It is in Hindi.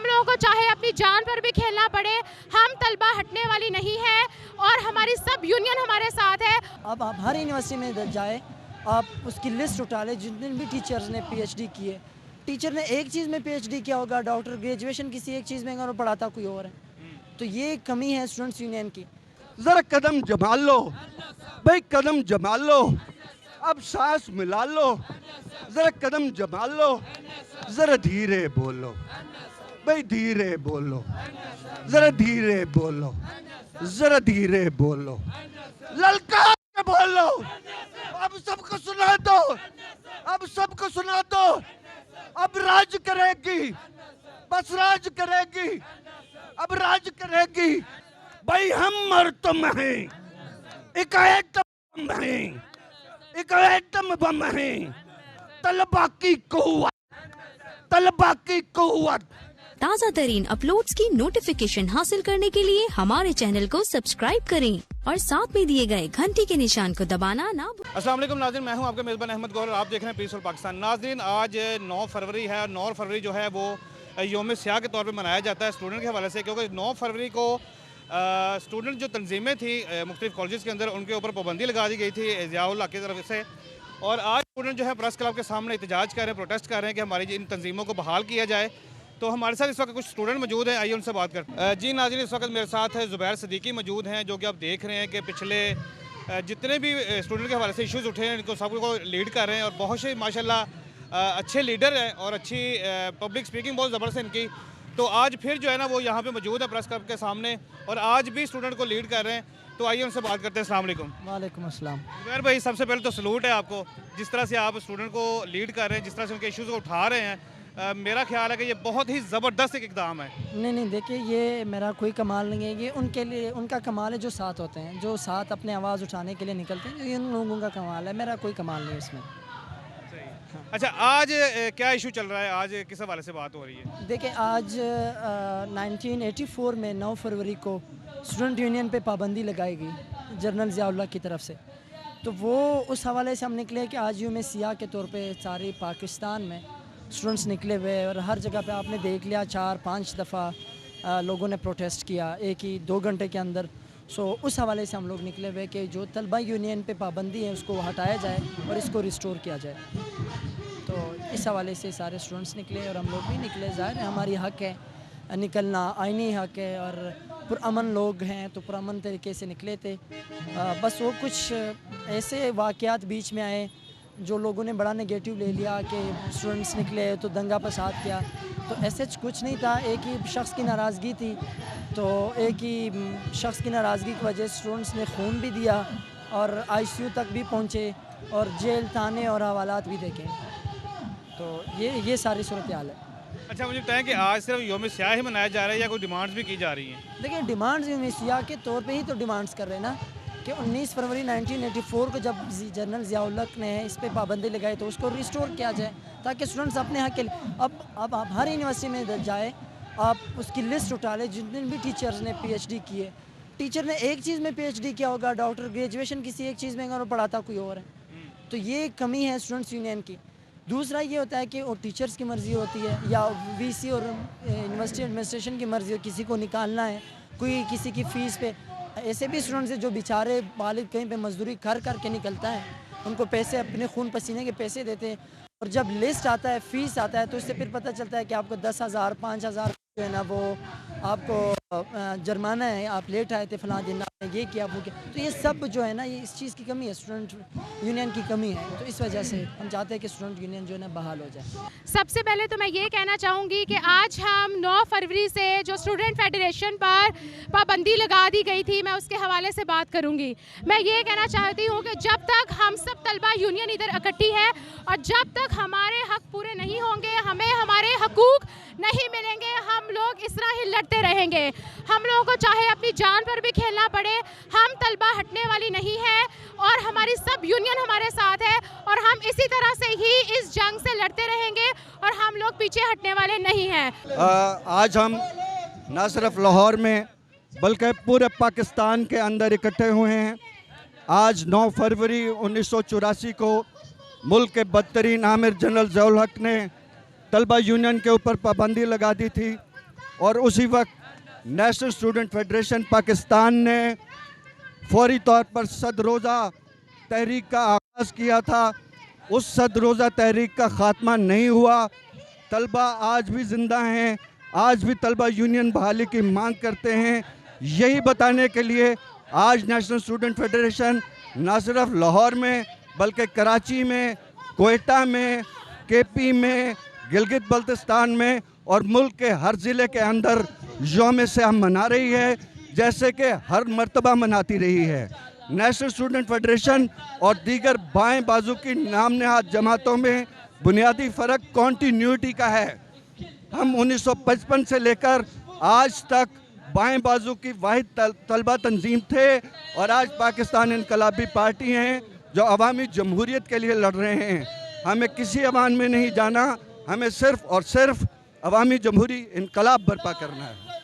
हम लोगों को चाहे अपनी जान पर भी खेलना पड़े, हम तलबा हटने वाली नहीं है और हमारी सब यूनियन हमारे साथ है। अब आप हर यूनिवर्सिटी में जाए, आप उसकी लिस्ट उठा लें, जितने भी टीचर्स ने पीएचडी किए, टीचर ने एक चीज़ में पीएचडी किया होगा, डॉक्टर ग्रेजुएशन किसी एक चीज़ में और पढ़ाता कोई और है। तो ये कमी है स्टूडेंट्स यूनियन की। जरा कदम जमा लो भाई, कदम जमा लो, अब सांस मिला लो, जरा कदम जमा लो, जरा धीरे बोलो भाई, धीरे बोलो, जरा धीरे बोलो, जरा धीरे बोलो, ललकार के बोलो, अब सबको सुना दो, अब सबको सुना दो, अब राज करेगी, बस राज करेगी, अब राज करेगी भाई। हम और तुम हैं, एक एटम बम हैं, एक एटम बम हैं, तलबा की कुव्वत, तलबा की कुव्वत। ताज़ा तरीन अपलोड्स की नोटिफिकेशन हासिल करने के लिए हमारे चैनल को सब्सक्राइब करें और साथ में दिए गए घंटी के निशान को दबाना ना भूलें। अस्सलाम वालेकुम नाज़रीन, मैं हूं आपका मेज़बान अहमद गौहर और आप देख रहे हैं पीसफुल पाकिस्तान। नाज़रीन, आज 9 फरवरी है और 9 फरवरी जो है वो यौम सियाह के तौर पे मनाया जाता है स्टूडेंट के हवाले से, क्योंकि 9 फरवरी को स्टूडेंट जो तंजीमें थी मुख्तलिफ कॉलेज के अंदर, उनके ऊपर पाबंदी लगा दी गई थी ज़ियाउल हक़ की तरफ से। और आज स्टूडेंट जो है प्रेस क्लब के सामने एहतजाज कर रहे हैं, प्रोटेस्ट कर रहे हैं कि हमारी इन तंजीमों को बहाल किया जाए। तो हमारे साथ इस वक्त कुछ स्टूडेंट मौजूद हैं, आइए उनसे बात कर। जी नाज़रीन, इस वक्त मेरे साथ है ज़ुबैर सिद्दीकी मौजूद हैं, जो कि आप देख रहे हैं कि पिछले जितने भी स्टूडेंट के हवाले से इश्यूज़ उठे हैं, इनको सबको लीड कर रहे हैं और बहुत से माशाल्लाह अच्छे लीडर हैं और अच्छी पब्लिक स्पीकिंग बहुत ज़बरदस्त है इनकी। तो आज फिर जो है ना वो यहाँ पे मौजूद है प्रेस क्लब के सामने और आज भी स्टूडेंट को लीड कर रहे हैं। तो आइए उनसे बात करते हैं। अस्सलाम वालेकुम। वालेकुम अस्सलाम। ज़ुबैर भाई, सबसे पहले तो सलूट है आपको, जिस तरह से आप स्टूडेंट को लीड कर रहे हैं, जिस तरह से उनके इश्यूज़ को उठा रहे हैं। मेरा ख्याल है कि ये बहुत ही ज़बरदस्त एक इक़दाम है। नहीं, देखिए, ये मेरा कोई कमाल नहीं है, ये उनके लिए उनका कमाल है जो साथ होते हैं, जो साथ अपने आवाज़ उठाने के लिए निकलते हैं, ये उन लोगों का कमाल है, मेरा कोई कमाल नहीं है इसमें। अच्छा, आज क्या इशू चल रहा है, आज किस हवाले से बात हो रही है? देखिए, आज 1984 में 9 फरवरी को स्टूडेंट यूनियन पे पाबंदी लगाई गई जनरल ज़ियाउल हक़ की तरफ से। तो वो उस हवाले से हम निकले कि आज यूम सियाह के तौर पे सारे पाकिस्तान में स्टूडेंट्स निकले हुए और हर जगह पे आपने देख लिया 4-5 दफ़ा लोगों ने प्रोटेस्ट किया एक ही 2 घंटे के अंदर। सो उस हवाले से हम लोग निकले हुए कि जो तलबा यूनियन पे पाबंदी है उसको हटाया जाए और इसको रिस्टोर किया जाए। तो इस हवाले से सारे स्टूडेंट्स निकले और हम लोग भी निकले। ज़ाहिर है हमारी हक़ है निकलना, आइनी हक़ है और पुरअमन लोग हैं तो पुरअमन तरीके से निकले थे। बस वो कुछ ऐसे वाक़यात बीच में आए जो लोगों ने बड़ा नेगेटिव ले लिया कि स्टूडेंट्स निकले तो दंगा फसाद किया। तो ऐसे कुछ नहीं था, एक ही शख्स की नाराज़गी थी, तो एक ही शख्स की नाराज़गी की वजह से स्टूडेंट्स ने खून भी दिया और आईसीयू तक भी पहुँचे और जेल, थाने और हवालात भी देखे। तो ये सारी सूरत हाल है। अच्छा, मुझे बताएं कि आज सिर्फ यौम सियाह ही मनाया जा रहा है या कोई डिमांड्स भी की जा रही हैं? देखिए, डिमांड्स यौम सियाह के तौर पे ही तो डिमांड्स कर रहे हैं ना कि 19 फरवरी 1984 को जब जनरल ज़ियाउल हक़ ने इस पे पाबंदी लगाई तो उसको रिस्टोर किया जाए ताकि स्टूडेंट्स अपने हक़ के लिए। अब आप हर यूनिवर्सिटी में जाए, आप उसकी लिस्ट उठा लें, जितने भी टीचर्स ने पीएचडी किए, टीचर ने एक चीज़ में पीएचडी किया होगा, डॉक्टर ग्रेजुएशन किसी एक चीज़ में और पढ़ाता कोई और है। तो ये कमी है स्टूडेंट्स यूनियन की। दूसरा ये होता है कि वो टीचर्स की मर्ज़ी होती है या वीसी और यूनिवर्सिटी एडमिनिस्ट्रेशन की मर्ज़ी हो, किसी को निकालना है, कोई किसी की फ़ीस पे। ऐसे भी स्टूडेंट्स हैं जो बेचारे वालिद कहीं पे मजदूरी कर के निकलता है, उनको पैसे अपने खून पसीने के पैसे देते हैं और जब लिस्ट आता है, फ़ीस आता है तो इससे फिर पता चलता है कि आपको 10,000 5,000 जो है ना वो आपको जुर्माना है, आप लेट आए थे फ़लाँ दिन, आपने ये किया वो किया। तो ये सब जो है ना, ये इस चीज़ की कमी है, स्टूडेंट यूनियन की कमी है। तो इस वजह से हम चाहते हैं कि स्टूडेंट यूनियन जो है ना बहाल हो जाए। सबसे पहले तो मैं ये कहना चाहूँगी कि आज हम 9 फरवरी से जो स्टूडेंट फेडरेशन पर पाबंदी लगा दी गई थी, मैं उसके हवाले से बात करूँगी। मैं ये कहना चाहती हूँ कि जब तक हम सब तलबा यूनियन इधर इकट्ठी है और जब तक हमारे हक़ पूरे नहीं होंगे, हमें हमारे हकूक़ नहीं मिलेंगे, हम लोग इस तरह ही लड़ते रहेंगे। हम लोगों को चाहे अपनी जान पर भी खेलना पड़े, हम तलबा हटने वाली नहीं है और हमारी सब यूनियन हमारे साथ है और हम इसी तरह से ही इस जंग से लड़ते रहेंगे और हम लोग पीछे हटने वाले नहीं हैं। आज हम न सिर्फ लाहौर में बल्कि पूरे पाकिस्तान के अंदर इकट्ठे हुए हैं। आज 9 फरवरी 1984 को मुल्क के बदतरीन आमिर जनरल ज़ियाउल हक़ ने तलबा यूनियन के ऊपर पाबंदी लगा दी थी और उसी वक्त नेशनल स्टूडेंट फेडरेशन पाकिस्तान ने फौरी तौर पर सदरोज़ा तहरीक का आगाज़ किया था। उस सदरोज़ा तहरीक का ख़ात्मा नहीं हुआ। तलबा आज भी ज़िंदा हैं, आज भी तलबा यूनियन बहाली की मांग करते हैं। यही बताने के लिए आज नेशनल स्टूडेंट फेडरेशन न सिर्फ लाहौर में बल्कि कराची में, कोयटा में, केपी में, गिलगित बल्तिस्तान में और मुल्क के हर ज़िले के अंदर यौम स्याह मना रही है, जैसे कि हर मर्तबा मनाती रही है। नेशनल स्टूडेंट फेडरेशन और दीगर बाएं बाजू की नाम नहाद जमातों में बुनियादी फ़र्क कॉन्टीन्यूटी का है। हम 1955 से लेकर आज तक बाएं बाजू की वाहिद तलबा तंजीम थे और आज पाकिस्तान इनकलाबी पार्टी हैं जो अवामी जमहूरियत के लिए लड़ रहे हैं। हमें किसी अवान में नहीं जाना, हमें सिर्फ़ और सिर्फ अवामी जमहूरी इनकलाब बर्पा करना है।